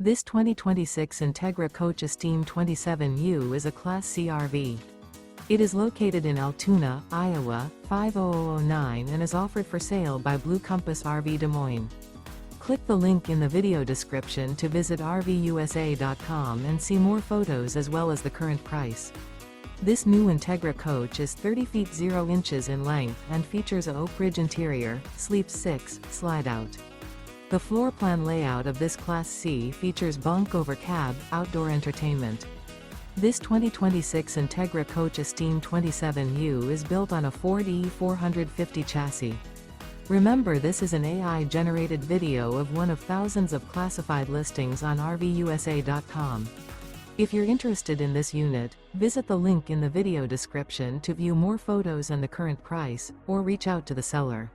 This 2026 Entegra Coach Esteem 27U is a Class C RV. It is located in Altoona, Iowa, 50009 and is offered for sale by Blue Compass RV Des Moines. Click the link in the video description to visit RVUSA.com and see more photos as well as the current price. This new Entegra coach is 30 feet 0 inches in length and features a Oakridge interior, sleeps 6, slide-out. The floor plan layout of this Class C features bunk over cab, outdoor entertainment. This 2026 Entegra Coach Esteem 27U is built on a Ford E450 chassis. Remember, this is an AI-generated video of one of thousands of classified listings on RVUSA.com. If you're interested in this unit, visit the link in the video description to view more photos and the current price, or reach out to the seller.